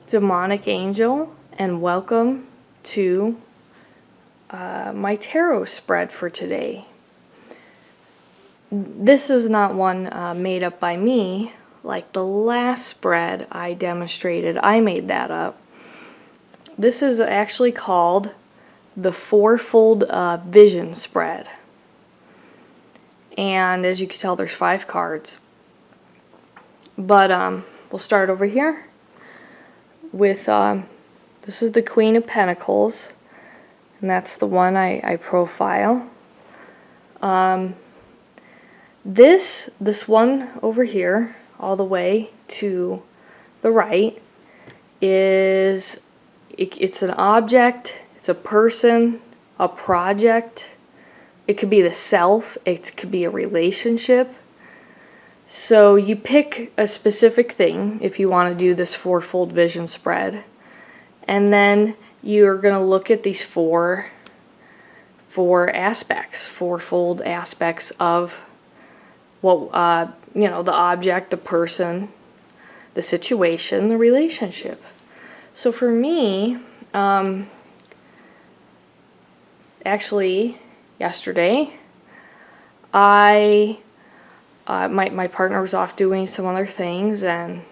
Demonic Angel, and welcome to my tarot spread for today. This is not one made up by me. Like the last spread I demonstrated, I made that up. This is actually called the Fourfold Vision spread. And as you can tell, there's 5 cards. But we'll start over here with, this is the Queen of Pentacles, and that's the one I profile. This one over here, all the way to the right, it's an object, it's a person, a project. It could be the self, it could be a relationship. So you pick a specific thing if you want to do this fourfold vision spread, and then you're going to look at these four aspects, fourfold aspects of what the object, the person, the situation, the relationship. So for me, actually yesterday, my partner was off doing some other things, and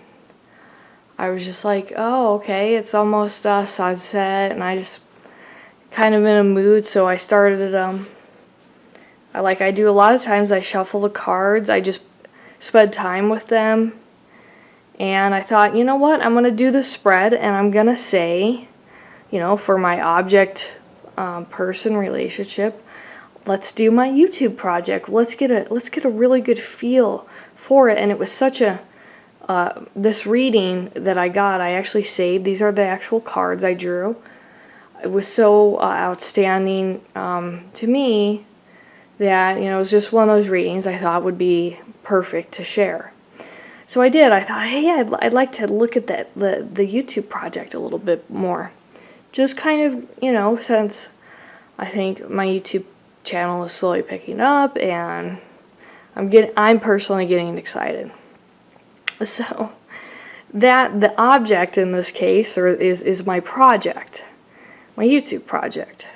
I was just like, oh, okay, it's almost sunset, and I just kind of in a mood, so I started, I do a lot of times, I shuffle the cards, I just spend time with them, and I thought, you know what, I'm going to do the spread, and I'm going to say, for my object, person, relationship, let's do my YouTube project. Let's get a really good feel for it. And it was such a this reading that I got, I actually saved. These are the actual cards I drew. It was so outstanding to me that it was just one of those readings I thought would be perfect to share. So I did. I thought, hey, I'd like to look at the YouTube project a little bit more. Just kind of, since I think my YouTube channel is slowly picking up, and I'm personally getting excited. So that the object in this case is my project, my YouTube project.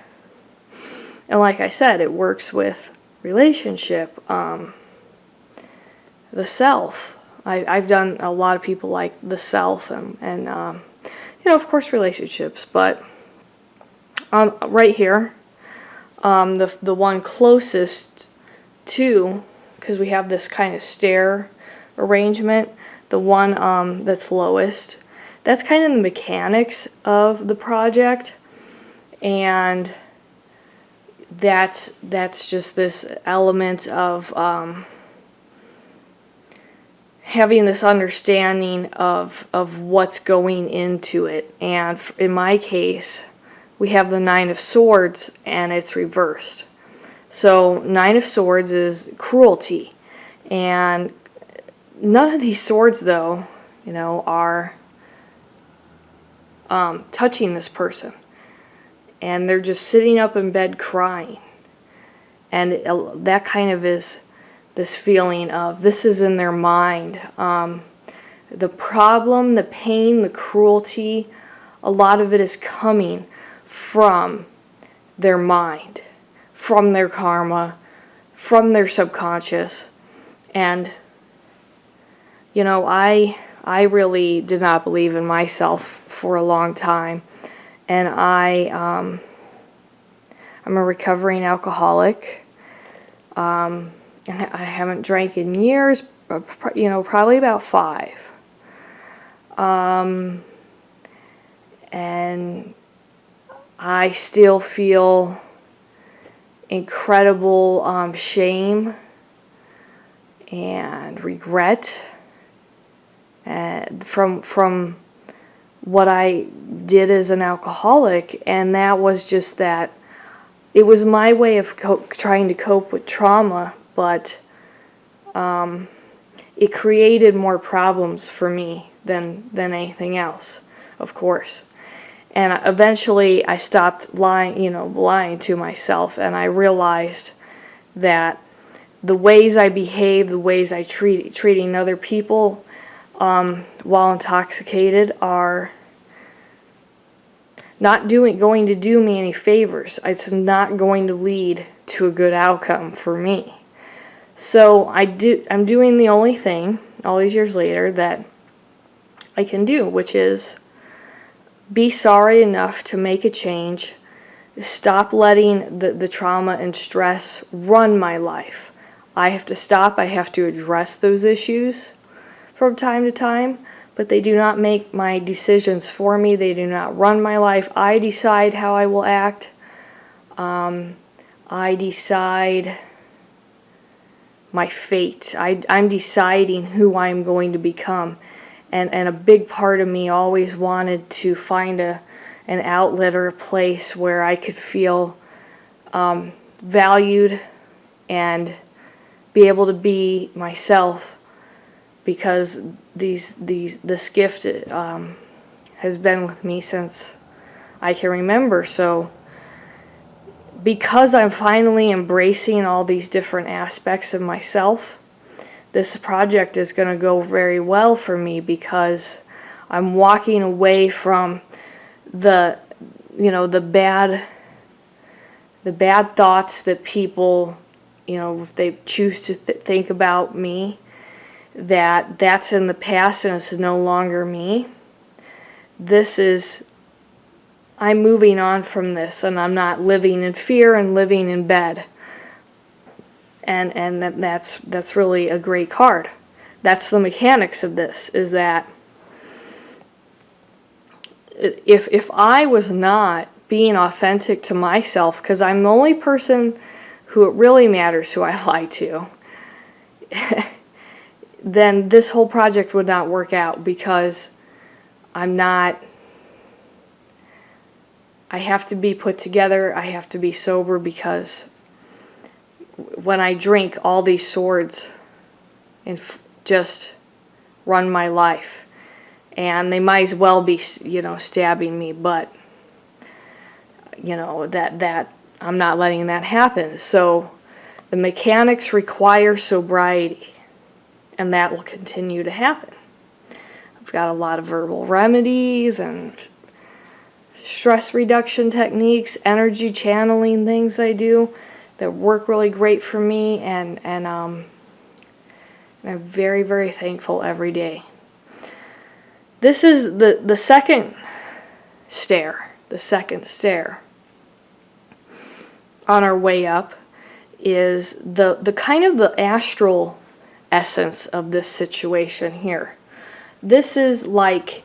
And like I said, it works with relationship, the self. I've done a lot of people like the self and of course relationships, but right here, the one closest to, because we have this kind of stair arrangement, the one that's lowest, that's kind of the mechanics of the project, and that's just this element of having this understanding of what's going into it. And in my case, we have the 9 of Swords, and it's reversed. So 9 of Swords is cruelty, and none of these swords, though, are touching this person, and they're just sitting up in bed crying, and that kind of is this feeling of this is in their mind. The problem, the pain, the cruelty, a lot of it is coming from their mind, from their karma, from their subconscious. And I really did not believe in myself for a long time, and I'm a recovering alcoholic, and I haven't drank in years, probably about 5, and I still feel incredible shame and regret from what I did as an alcoholic, and that was just that it was my way of trying to cope with trauma, but it created more problems for me than anything else, of course. And eventually I stopped lying to myself, and I realized that the ways I behave, the ways I treating other people while intoxicated are not going to do me any favors. It's not going to lead to a good outcome for me. So I'm doing the only thing all these years later that I can do, which is be sorry enough to make a change. Stop letting the trauma and stress run my life. I have to stop. I have to address those issues from time to time, but they do not make my decisions for me. They do not run my life. I decide how I will act. I decide my fate. I'm deciding who I'm going to become. And a big part of me always wanted to find an outlet or a place where I could feel valued and be able to be myself, because this gift has been with me since I can remember. So because I'm finally embracing all these different aspects of myself, this project is going to go very well for me, because I'm walking away from the bad thoughts that people, if they choose to think about me, that's in the past and it's no longer me. I'm moving on from this, and I'm not living in fear and living in bed. And that's really a great card. That's the mechanics of this, is that if I was not being authentic to myself, because I'm the only person who it really matters who I lie to, then this whole project would not work out, because I have to be put together. I have to be sober, because when I drink, all these swords and just run my life, and they might as well be stabbing me, but that I'm not letting that happen. So the mechanics require sobriety, and that will continue to happen. I've got a lot of verbal remedies and stress reduction techniques, energy channeling things I do that work really great for me, and I'm very, very thankful every day. This is the second stair. The second stair on our way up is the kind of the astral essence of this situation here. This is like,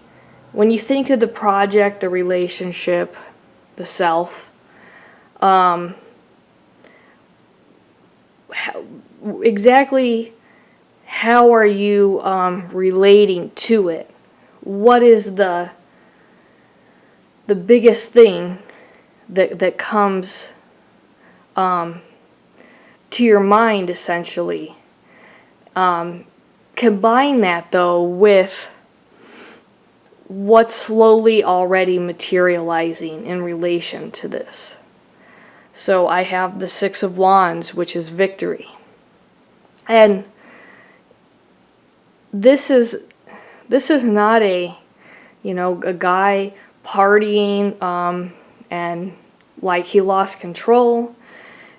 when you think of the project, the relationship, the self, exactly how are you relating to it? What is the biggest thing that comes to your mind, essentially? Combine that, though, with what's slowly already materializing in relation to this. So I have the Six of Wands, which is victory. And this is not a guy partying and like he lost control.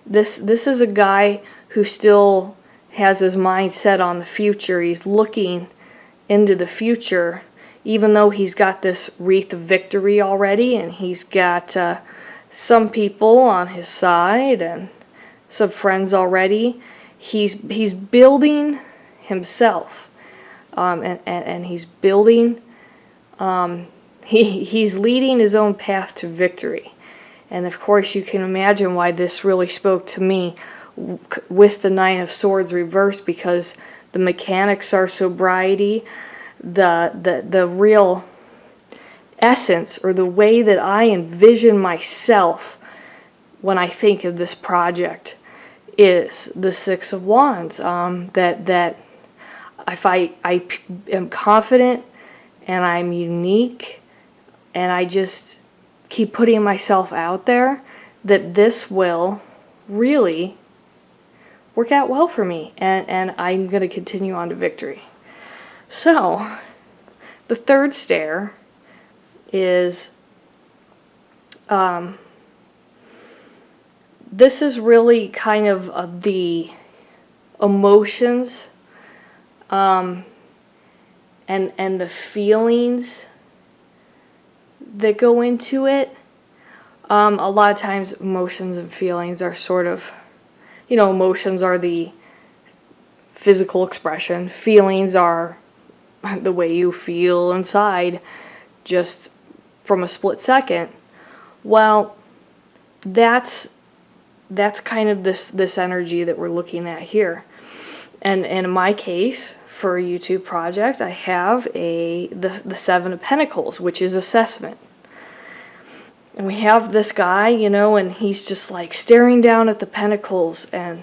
This is a guy who still has his mind set on the future. He's looking into the future, even though he's got this wreath of victory already, and he's got some people on his side and some friends already. He's building himself, and he's building. He's leading his own path to victory, and of course you can imagine why this really spoke to me with the Nine of Swords reversed, because the mechanics are sobriety. The real essence, or the way that I envision myself when I think of this project, is the Six of Wands. That I am confident and I'm unique and I just keep putting myself out there, that this will really work out well for me, and I'm going to continue on to victory. So, the third stair is, this is really kind of the emotions and the feelings that go into it. A lot of times emotions and feelings are sort of, emotions are the physical expression. Feelings are the way you feel inside just from a split second. Well, that's kind of this energy that we're looking at here. And in my case, for a YouTube project, I have the Seven of Pentacles, which is assessment. And we have this guy, and he's just like staring down at the pentacles, and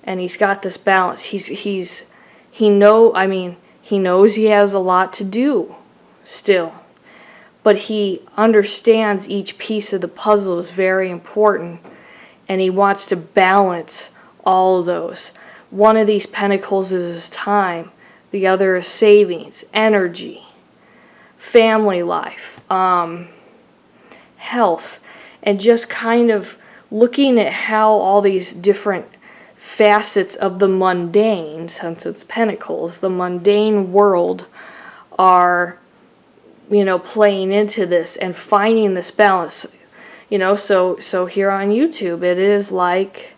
he's got this balance. He knows he has a lot to do still, but he understands each piece of the puzzle is very important, and he wants to balance all of those. One of these pentacles is his time. The other is savings, energy, family life, health, and just kind of looking at how all these different facets of the mundane, since it's pentacles, the mundane world are, playing into this and finding this balance. So here on YouTube, it is like,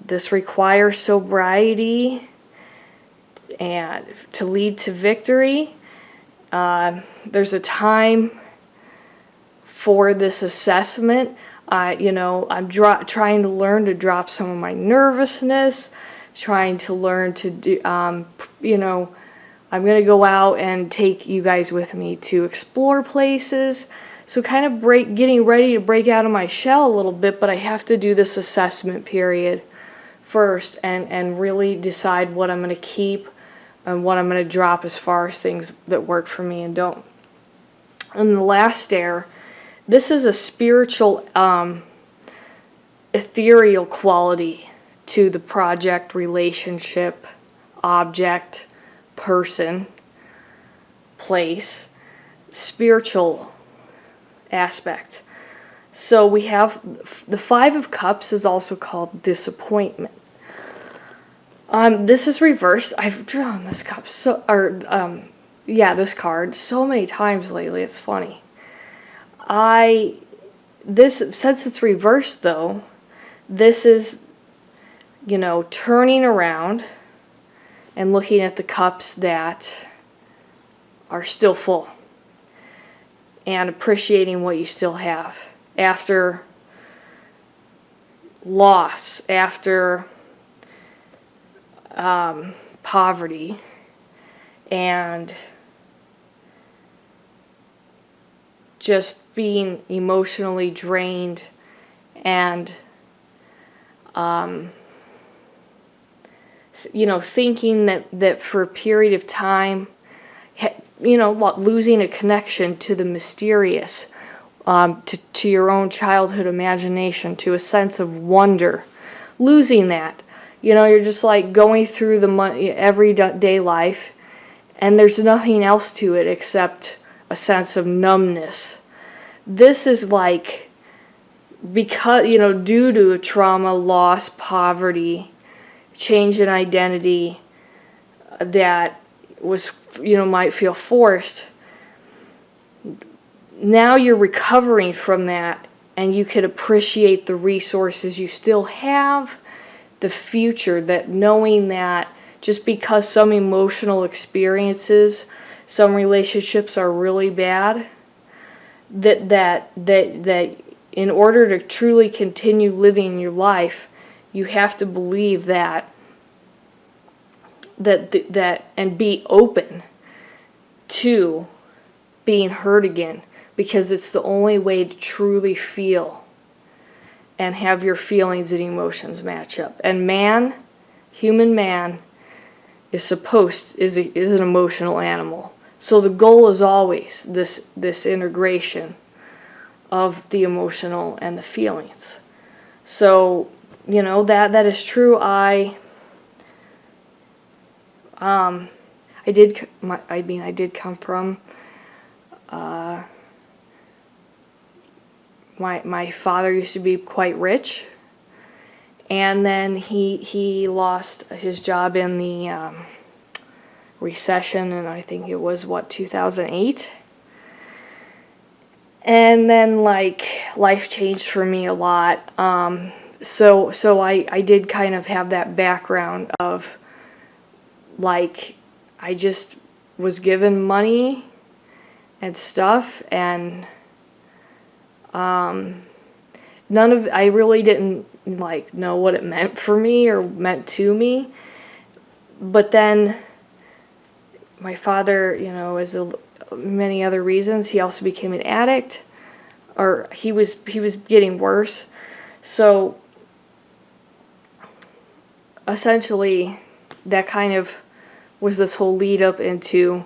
this requires sobriety and to lead to victory. There's a time for this assessment. I'm trying to learn to drop some of my nervousness, trying to learn to do, I'm going to go out and take you guys with me to explore places. So kind of getting ready to break out of my shell a little bit, but I have to do this assessment period first and really decide what I'm going to keep and what I'm going to drop as far as things that work for me and don't. And the last stair, this is a spiritual, ethereal quality to the project, relationship, object, person, place, spiritual aspect. So we have the Five of Cups is also called disappointment. This is reversed. I've drawn this cup this card so many times lately. It's funny. Since it's reversed though, this is, turning around and looking at the cups that are still full and appreciating what you still have after loss, after poverty, and just being emotionally drained and thinking that for a period of time, losing a connection to the mysterious, to your own childhood imagination, to a sense of wonder, losing that. You're just like going through the everyday life, and there's nothing else to it except a sense of numbness. This is like, because, due to a trauma, loss, poverty, change in identity that was, might feel forced. Now you're recovering from that, and you can appreciate the resources you still have, the future, that knowing that just because some emotional experiences, some relationships are really bad, that in order to truly continue living your life, you have to believe that and be open to being hurt again, because it's the only way to truly feel and have your feelings and emotions match up. And human man, is an emotional animal. So the goal is always this integration of the emotional and the feelings. So, you know, that is true. I did come from my father used to be quite rich, and then he lost his job in the recession, and I think it was 2008. And then, like, life changed for me a lot. So I did kind of have that background of, like, I just was given money and stuff, and I really didn't, like, know what it meant for me or meant to me. But then my father, you know, many other reasons, he also became an addict, or he was getting worse. So essentially that kind of was this whole lead up into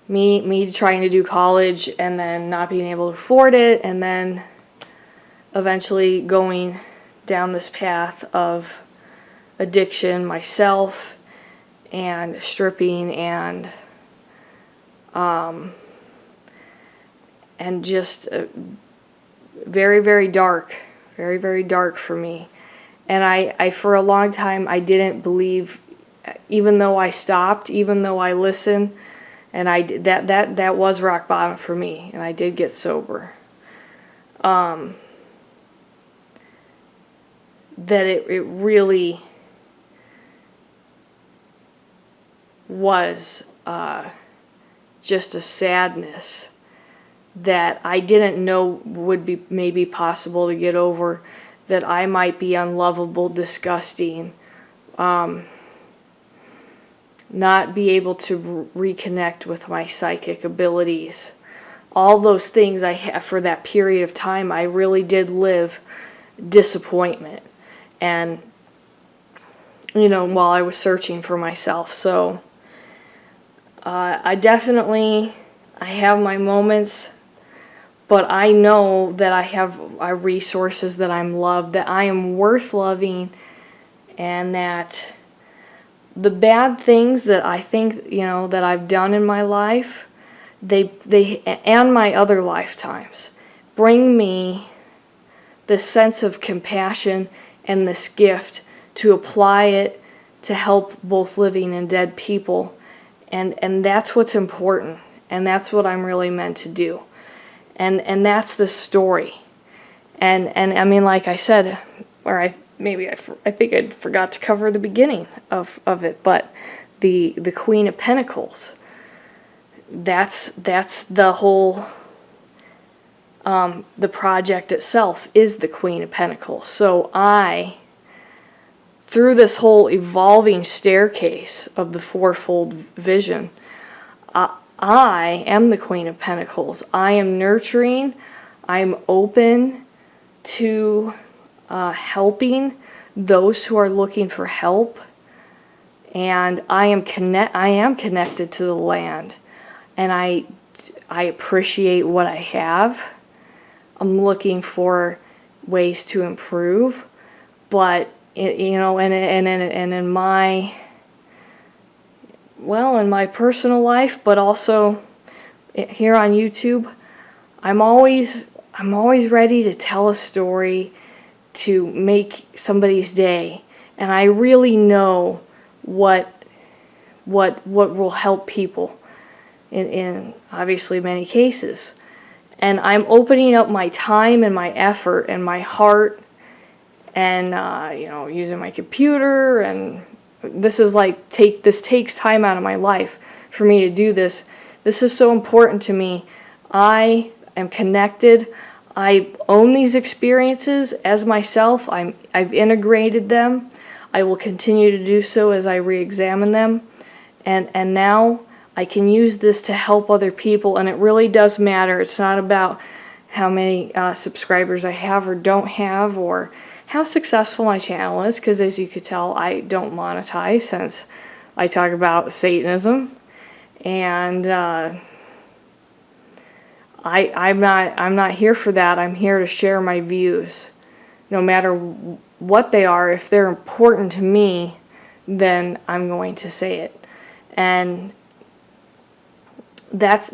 me trying to do college and then not being able to afford it, and then eventually going down this path of addiction myself and stripping and just very, very dark, very, very dark for me. And I for a long time, I didn't believe, even though I stopped, even though I listened, and that was rock bottom for me, and I did get sober. That it really was just a sadness that I didn't know would be maybe possible to get over, that I might be unlovable, disgusting, not be able to reconnect with my psychic abilities. All those things I have for that period of time, I really did live disappointment. And, you know, while I was searching for myself. So I have my moments, but I know that I have resources, that I'm loved, that I am worth loving, and that the bad things that I think, you know, that I've done in my life, they and my other lifetimes bring me this sense of compassion and this gift to apply it to help both living and dead people. And that's what's important, and that's what I'm really meant to do. And that's the story. And I mean, like I said, or I think I forgot to cover the beginning of it, but the Queen of Pentacles, that's the whole, the project itself is the Queen of Pentacles. So through this whole evolving staircase of the Fourfold vision, I am the Queen of Pentacles. I am nurturing. I'm open to helping those who are looking for help, and I am connected to the land, and I appreciate what I have. I'm looking for ways to improve, but you know, and in my personal life, but also here on YouTube, I'm always ready to tell a story to make somebody's day, and I really know what will help people in obviously many cases. And I'm opening up my time and my effort and my heart, and you know, using my computer, and this is like this takes time out of my life for me to do this. This is so important to me. I am connected. I own these experiences as myself. I've integrated them. I will continue to do so as I re-examine them. And now I can use this to help other people, and it really does matter. It's not about how many subscribers I have or don't have, or how successful my channel is, because as you could tell, I don't monetize, since I talk about Satanism, and I'm not here for that. I'm here to share my views, no matter what they are. If they're important to me, then I'm going to say it, and that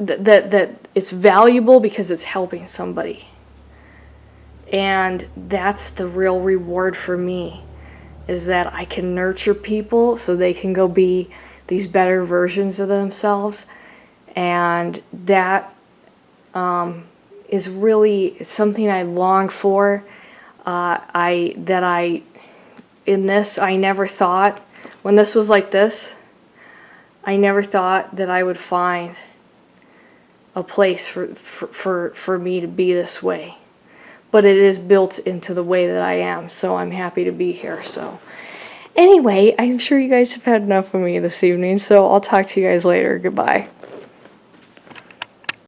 it's valuable because it's helping somebody, and that's the real reward for me, is that I can nurture people so they can go be these better versions of themselves, and that is really something I long for. I never thought, when this was like this, I never thought that I would find a place for me to be this way. But it is built into the way that I am, so I'm happy to be here. So anyway, I'm sure you guys have had enough of me this evening, so I'll talk to you guys later. Goodbye.